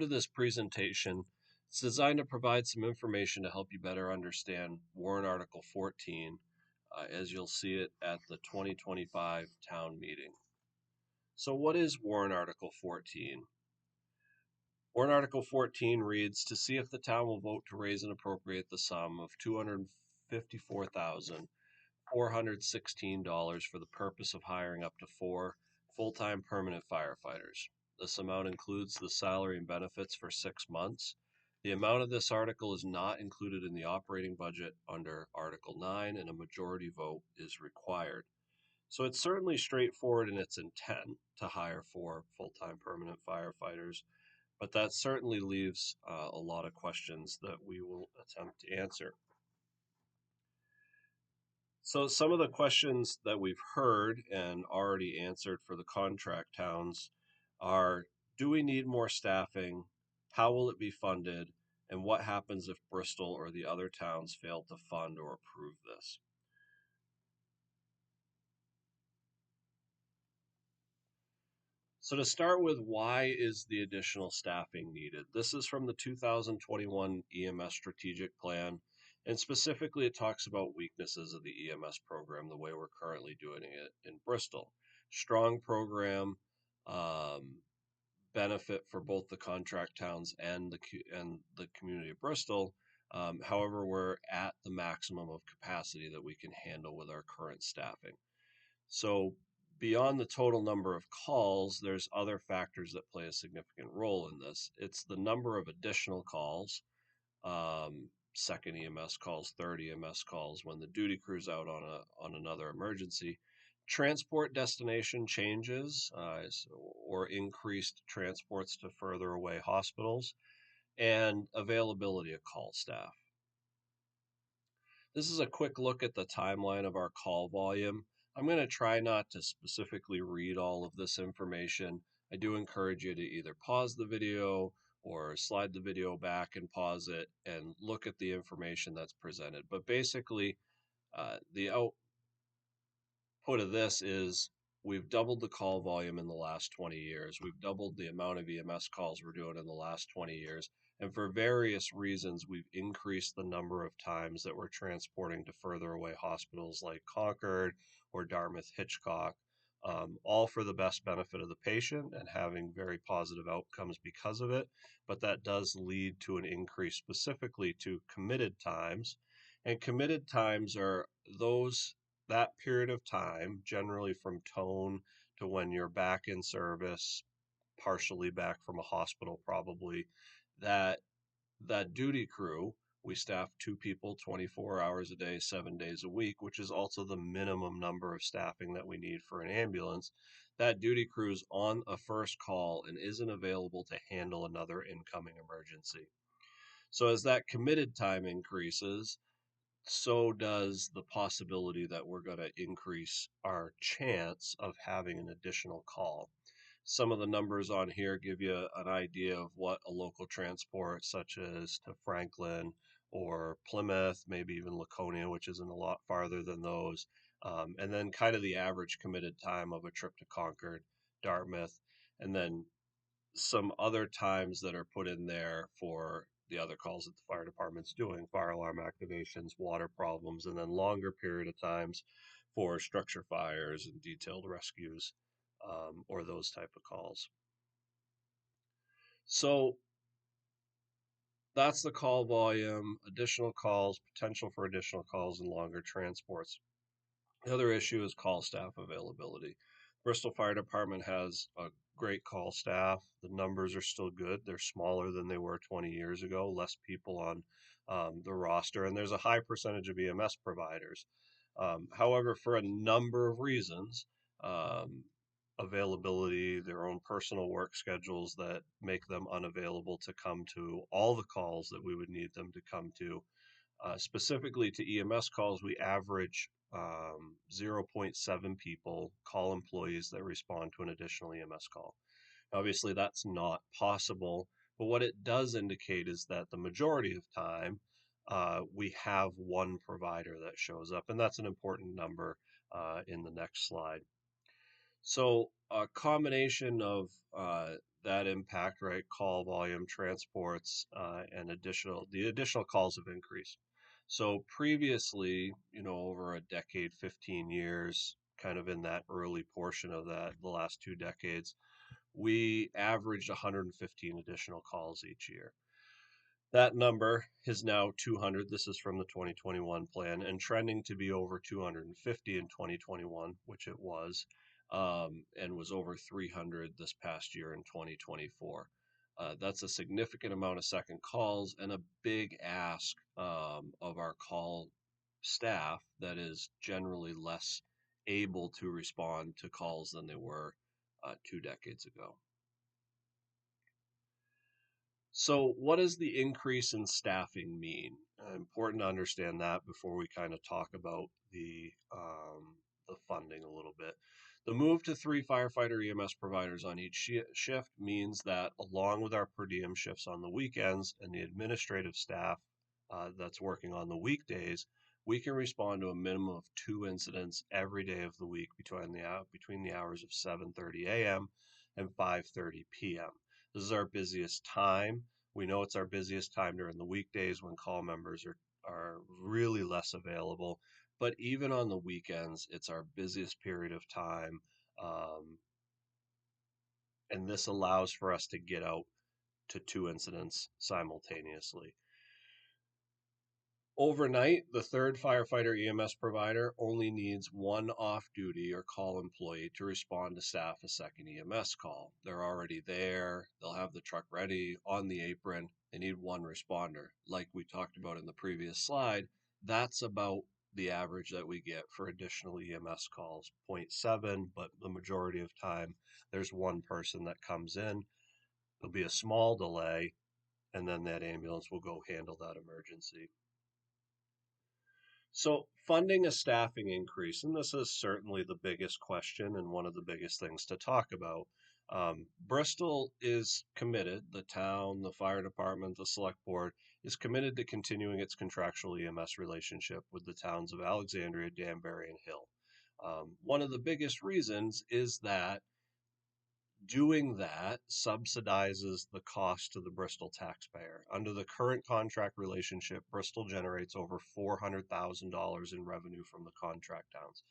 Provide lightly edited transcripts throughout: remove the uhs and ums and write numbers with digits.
To this presentation, it's designed to provide some information to help you better understand Warrant Article 14 as you'll see it at the 2025 town meeting. So what is Warrant Article 14? Warrant Article 14 reads, to see if the town will vote to raise and appropriate the sum of $254,416 for the purpose of hiring up to 4 full-time permanent firefighters. This amount includes the salary and benefits for 6 months. The amount of this article is not included in the operating budget under Article 9, and a majority vote is required. So it's certainly straightforward in its intent to hire 4 full-time permanent firefighters, but that certainly leaves a lot of questions that we will attempt to answer. So some of the questions that we've heard and already answered for the contract towns are, do we need more staffing? How will it be funded? And what happens if Bristol or the other towns fail to fund or approve this? So to start with, why is the additional staffing needed? This is from the 2021 EMS strategic plan, and specifically it talks about weaknesses of the EMS program, the way we're currently doing it in Bristol. Strong program, benefit for both the contract towns and the community of Bristol. However, we're at the maximum of capacity that we can handle with our current staffing. So beyond the total number of calls, there's other factors that play a significant role in this. It's the number of additional calls, second EMS calls, third EMS calls when the duty crew's out on another emergency. Transport destination changes or increased transports to further away hospitals, and availability of call staff. This is a quick look at the timeline of our call volume. I'm going to try not to specifically read all of this information. I do encourage you to either pause the video or slide the video back and pause it and look at the information that's presented. But basically, the output of this is we've doubled the call volume in the last 20 years. We've doubled the amount of EMS calls we're doing in the last 20 years. And for various reasons, we've increased the number of times that we're transporting to further away hospitals like Concord or Dartmouth Hitchcock, all for the best benefit of the patient and having very positive outcomes because of it. But that does lead to an increase specifically to committed times. And committed times are that period of time, generally from tone to when you're back in service, partially back from a hospital probably, that duty crew, we staff 2 people 24 hours a day, 7 days a week, which is also the minimum number of staffing that we need for an ambulance. That duty crew's on a first call and isn't available to handle another incoming emergency. So as that committed time increases, so does the possibility that we're going to increase our chance of having an additional call. Some of the numbers on here give you an idea of what a local transport such as to Franklin or Plymouth, maybe even Laconia, which isn't a lot farther than those, and then kind of the average committed time of a trip to Concord, Dartmouth, and then some other times that are put in there for the other calls that the fire department's doing, fire alarm activations, water problems, and then longer period of times for structure fires and detailed rescues, or those type of calls. So that's the call volume, additional calls, potential for additional calls and longer transports. The other issue is call staff availability. Bristol Fire Department has a great call staff. The numbers are still good. They're smaller than they were 20 years ago, less people on the roster, and there's a high percentage of EMS providers. However, for a number of reasons, availability, their own personal work schedules that make them unavailable to come to all the calls that we would need them to come to. Specifically to EMS calls, we average 0.7 people, call employees that respond to an additional EMS call. Obviously, that's not possible, but what it does indicate is that the majority of time, we have one provider that shows up, and that's an important number in the next slide. So a combination of that impact, right? Call volume, transports, and the additional calls have increased. So previously, over a decade, 15 years, kind of in that early portion of the last 2 decades, we averaged 115 additional calls each year. That number is now 200. This is from the 2021 plan and trending to be over 250 in 2021, which it was, and was over 300 this past year in 2024. That's a significant amount of second calls and a big ask of our call staff that is generally less able to respond to calls than they were 2 decades ago. So, what does the increase in staffing mean? Important to understand that before we kind of talk about the funding a little bit. The move to 3 firefighter EMS providers on each shift means that, along with our per diem shifts on the weekends and the administrative staff that's working on the weekdays, we can respond to a minimum of 2 incidents every day of the week between the hours of 7:30 a.m. and 5:30 p.m. This is our busiest time. We know it's our busiest time during the weekdays when call members are really less available. But even on the weekends, it's our busiest period of time. Um, and this allows for us to get out to 2 incidents simultaneously. Overnight, the third firefighter EMS provider only needs one off-duty or call employee to respond to staff a second EMS call. They're already there. They'll have the truck ready on the apron. They need one responder. Like we talked about in the previous slide, that's about the average that we get for additional EMS calls, zero point 0.7, but the majority of time, there's one person that comes in. There'll be a small delay, and then that ambulance will go handle that emergency. So, funding a staffing increase, and this is certainly the biggest question and one of the biggest things to talk about. Bristol is committed, the town, the fire department, the select board is committed to continuing its contractual EMS relationship with the towns of Alexandria, Danbury, and Hill. One of the biggest reasons is that doing that subsidizes the cost to the Bristol taxpayer. Under the current contract relationship, Bristol generates over $400,000 in revenue from the contract towns.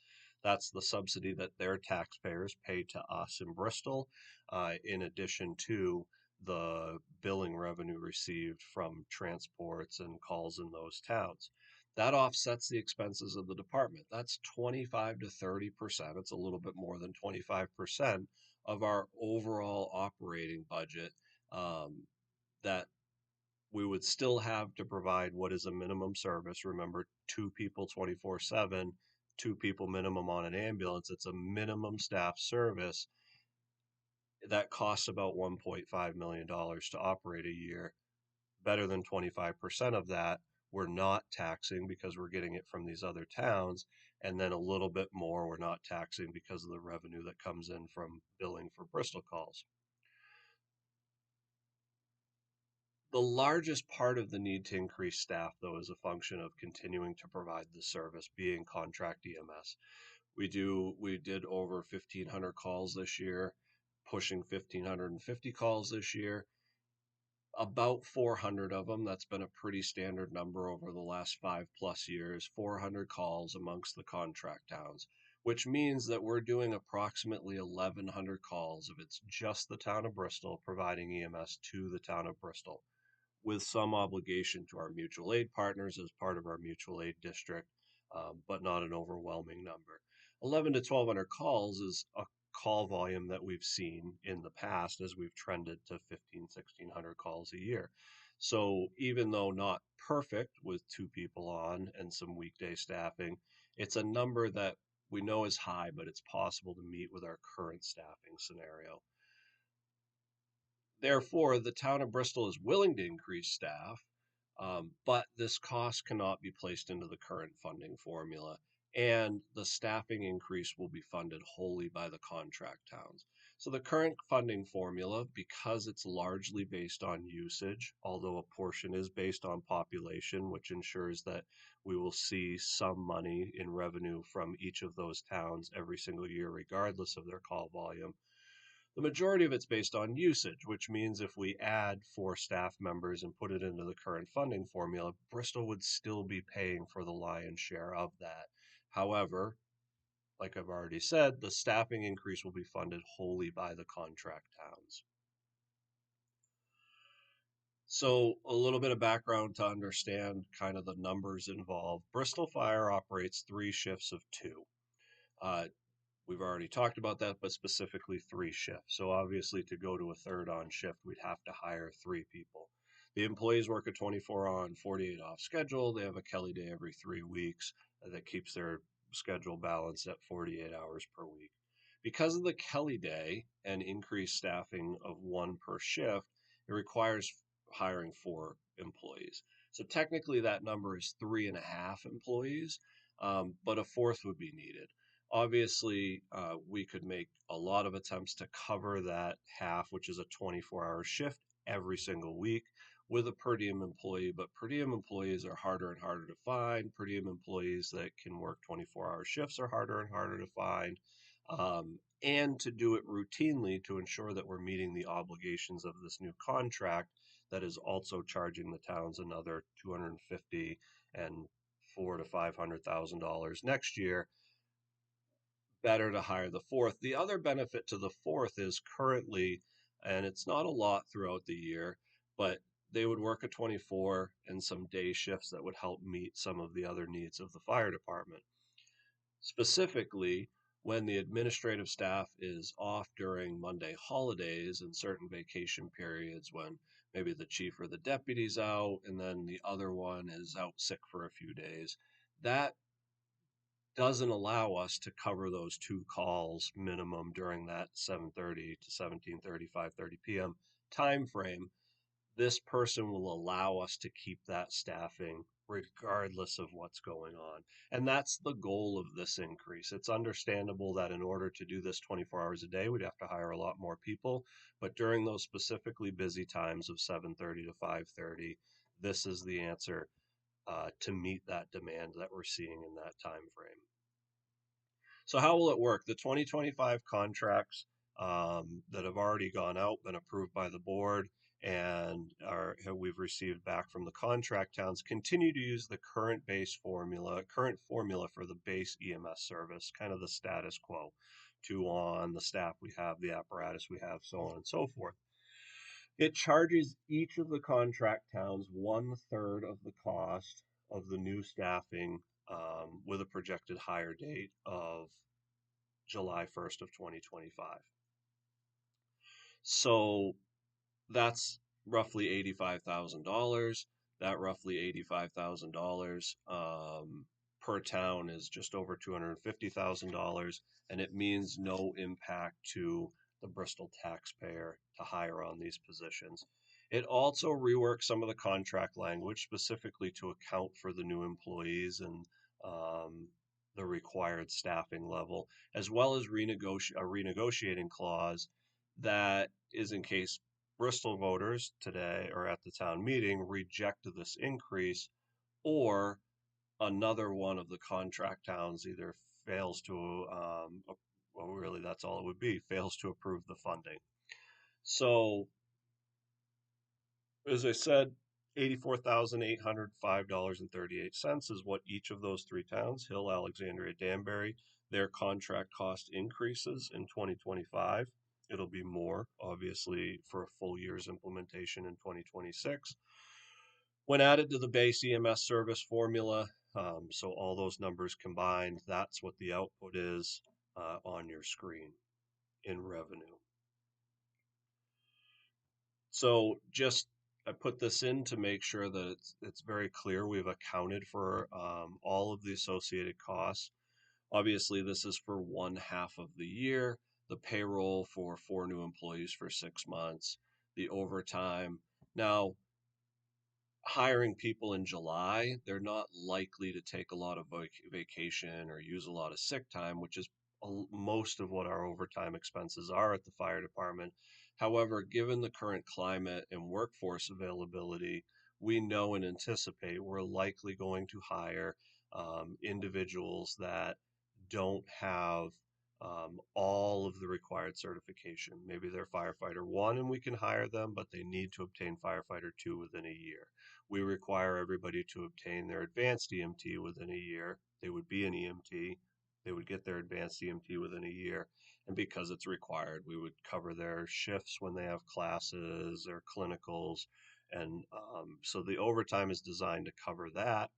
That's the subsidy that their taxpayers pay to us in Bristol, in addition to the billing revenue received from transports and calls in those towns. That offsets the expenses of the department. That's 25 to 30%. It's a little bit more than 25% of our overall operating budget, that we would still have to provide what is a minimum service. Remember, 2 people 24/7, 2 people minimum on an ambulance. It's a minimum staff service that costs about $1.5 million to operate a year. Better than 25% of that we're not taxing because we're getting it from these other towns, and then a little bit more we're not taxing because of the revenue that comes in from billing for Bristol calls. The largest part of the need to increase staff, though, is a function of continuing to provide the service, being contract EMS. We did over 1,500 calls this year, pushing 1,550 calls this year. About 400 of them, that's been a pretty standard number over the last 5+ years, 400 calls amongst the contract towns, which means that we're doing approximately 1,100 calls if it's just the town of Bristol providing EMS to the town of Bristol, with some obligation to our mutual aid partners as part of our mutual aid district, but not an overwhelming number. 11 to 1,200 calls is a call volume that we've seen in the past as we've trended to 1,500-1,600 calls a year. So even though not perfect with 2 people on and some weekday staffing, it's a number that we know is high, but it's possible to meet with our current staffing scenario. Therefore, the town of Bristol is willing to increase staff, but this cost cannot be placed into the current funding formula, and the staffing increase will be funded wholly by the contract towns. So the current funding formula, because it's largely based on usage, although a portion is based on population, which ensures that we will see some money in revenue from each of those towns every single year, regardless of their call volume. The majority of it's based on usage, which means if we add 4 staff members and put it into the current funding formula, Bristol would still be paying for the lion's share of that. However, like I've already said, the staffing increase will be funded wholly by the contract towns. So a little bit of background to understand kind of the numbers involved. Bristol Fire operates 3 shifts of 2. Uh, We've already talked about that, but specifically 3 shifts. So obviously to go to a third on shift, we'd have to hire 3 people. The employees work a 24 on, 48 off schedule. They have a Kelly day every 3 weeks that keeps their schedule balanced at 48 hours per week. Because of the Kelly day and increased staffing of 1 per shift, it requires hiring 4 employees. So technically that number is 3.5 employees, but a fourth would be needed. Obviously, we could make a lot of attempts to cover that half, which is a 24-hour shift every single week with a per diem employee, but per diem employees are harder and harder to find. Per diem employees that can work 24-hour shifts are harder and harder to find. And to do it routinely to ensure that we're meeting the obligations of this new contract that is also charging the towns another $250 and $400,000 to $500,000 next year. Better to hire the fourth. The other benefit to the fourth is currently, and it's not a lot throughout the year, but they would work a 24 and some day shifts that would help meet some of the other needs of the fire department. Specifically, when the administrative staff is off during Monday holidays and certain vacation periods when maybe the chief or the deputy's out and then the other one is out sick for a few days, that doesn't allow us to cover those 2 calls minimum during that 7:30 to 17:30, 5:30 p.m. time frame. This person will allow us to keep that staffing regardless of what's going on. And that's the goal of this increase. It's understandable that in order to do this 24 hours a day, we'd have to hire a lot more people. But during those specifically busy times of 7:30 to 5:30, this is the answer to meet that demand that we're seeing in that time frame. So how will it work? The 2025 contracts that have already gone out, been approved by the board, and we've received back from the contract towns continue to use the current formula for the base EMS service, kind of the status quo. 2 on, the staff we have, the apparatus we have, so on and so forth. It charges each of the contract towns 1/3 of the cost of the new staffing with a projected hire date of July 1st of 2025. So that's roughly $85,000. That roughly $85,000 per town is just over $250,000, and it means no impact to the Bristol taxpayer to hire on these positions. It also reworks some of the contract language specifically to account for the new employees and the required staffing level, as well as a renegotiating clause that is in case Bristol voters today or at the town meeting reject this increase, or another one of the contract towns either fails to, well, really, that's all it would be, fails to approve the funding. So, as I said, $84,805.38 is what each of those 3 towns, Hill, Alexandria, Danbury, their contract cost increases in 2025. It'll be more, obviously, for a full year's implementation in 2026. When added to the base EMS service formula, so all those numbers combined, that's what the output is on your screen in revenue. So just I put this in to make sure that it's very clear we've accounted for all of the associated costs. Obviously, this is for 1/2 of the year, the payroll for 4 new employees for 6 months, the overtime. Now, hiring people in July, they're not likely to take a lot of vacation or use a lot of sick time, which is most of what our overtime expenses are at the fire department. However, given the current climate and workforce availability, we know and anticipate we're likely going to hire individuals that don't have all of the required certification. Maybe they're firefighter one and we can hire them, but they need to obtain firefighter two within a year. We require everybody to obtain their advanced EMT within a year. They would be an EMT. They would get their advanced EMT within a year. And because it's required, we would cover their shifts when they have classes or clinicals. And so the overtime is designed to cover that.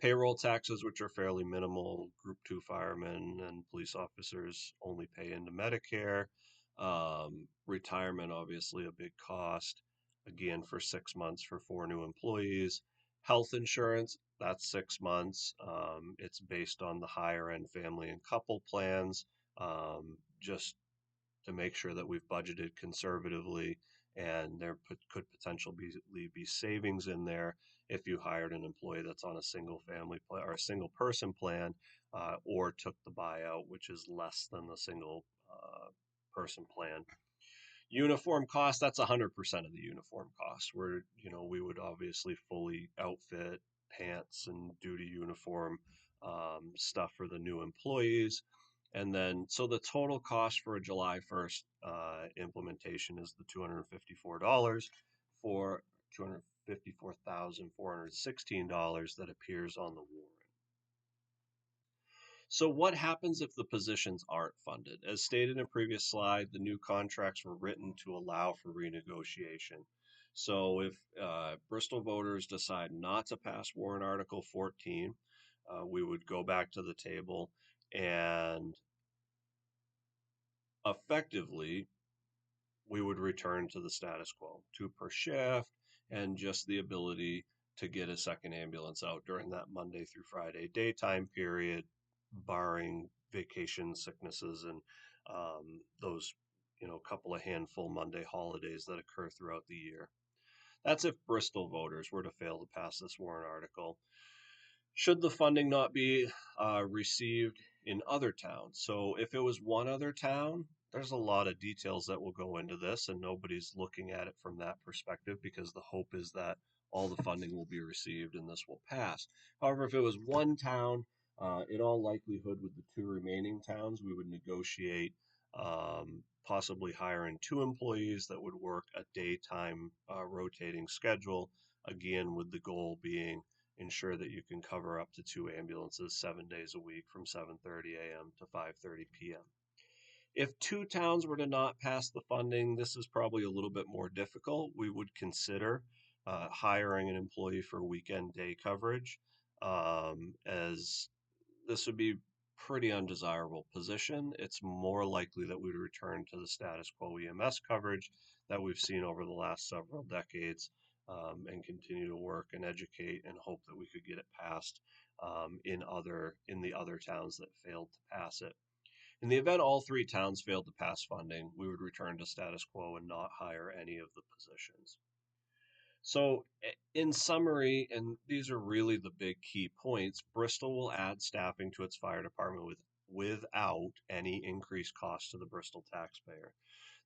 Payroll taxes, which are fairly minimal, Group 2 firemen and police officers only pay into Medicare. Retirement, obviously, a big cost, again, for 6 months for 4 new employees. Health insurance, that's 6 months. It's based on the higher end family and couple plans, just to make sure that we've budgeted conservatively and there could potentially be savings in there if you hired an employee that's on a single family plan or a single person plan, or took the buyout, which is less than the single person plan. Uniform cost, that's 100% of the uniform cost. Where, we would obviously fully outfit pants and duty uniform stuff for the new employees. And then, so the total cost for a July 1st implementation is the $254 for $254,416 that appears on the warrant. So what happens if the positions aren't funded? As stated in a previous slide, the new contracts were written to allow for renegotiation. So if Bristol voters decide not to pass Warrant Article 14, we would go back to the table and effectively we would return to the status quo, 2 per shift, and just the ability to get a second ambulance out during that Monday through Friday daytime period, barring vacation sicknesses and those, couple of handful Monday holidays that occur throughout the year. That's if Bristol voters were to fail to pass this warrant article. Should the funding not be received in other towns? So if it was one other town, there's a lot of details that will go into this, and nobody's looking at it from that perspective because the hope is that all the funding will be received and this will pass. However, if it was one town, in all likelihood, with the 2 remaining towns, we would negotiate possibly hiring 2 employees that would work a daytime rotating schedule, again, with the goal being ensure that you can cover up to 2 ambulances 7 days a week from 7:30 a.m. to 5:30 p.m. If 2 towns were to not pass the funding, this is probably a little bit more difficult. We would consider hiring an employee for weekend day coverage, as this would be pretty undesirable position. It's more likely that we'd return to the status quo EMS coverage that we've seen over the last several decades, and continue to work and educate and hope that we could get it passed in the other towns that failed to pass it. In the event all 3 towns failed to pass funding, we would return to status quo and not hire any of the positions. So, in summary, and these are really the big key points, Bristol will add staffing to its fire department without any increased cost to the Bristol taxpayer.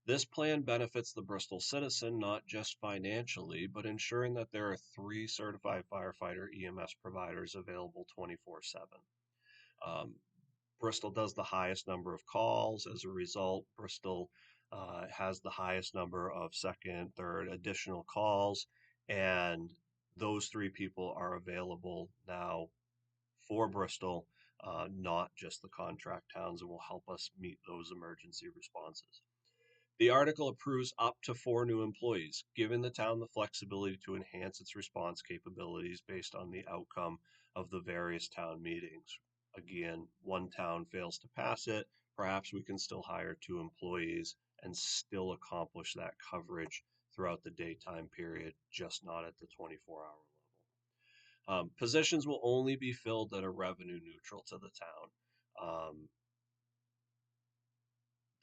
This plan benefits the Bristol citizen not just financially, but ensuring that there are 3 certified firefighter EMS providers available 24/7. Bristol does the highest number of calls. As a result, Bristol has the highest number of second, third, additional calls, and those 3 people are available now for Bristol, not just the contract towns, and will help us meet those emergency responses. The article approves up to 4 new employees, giving the town the flexibility to enhance its response capabilities based on the outcome of the various town meetings. Again, one town fails to pass it, perhaps we can still hire 2 employees and still accomplish that coverage throughout the daytime period, just not at the 24-hour level. Positions will only be filled that are revenue neutral to the town.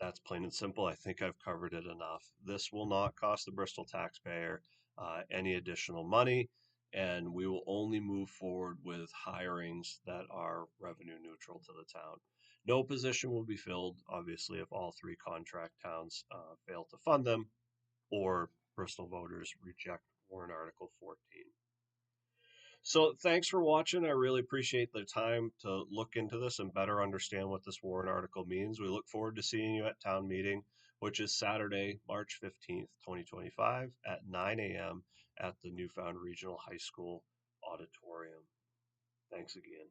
That's plain and simple. I think I've covered it enough. This will not cost the Bristol taxpayer any additional money, and we will only move forward with hirings that are revenue neutral to the town. No position will be filled, obviously, if all 3 contract towns fail to fund them or Bristol voters reject Warrant Article 14. So thanks for watching. I really appreciate the time to look into this and better understand what this warrant article means. We look forward to seeing you at town meeting, which is Saturday, March 15th, 2025 at 9 a.m. at the Newfound Regional High School auditorium. Thanks again.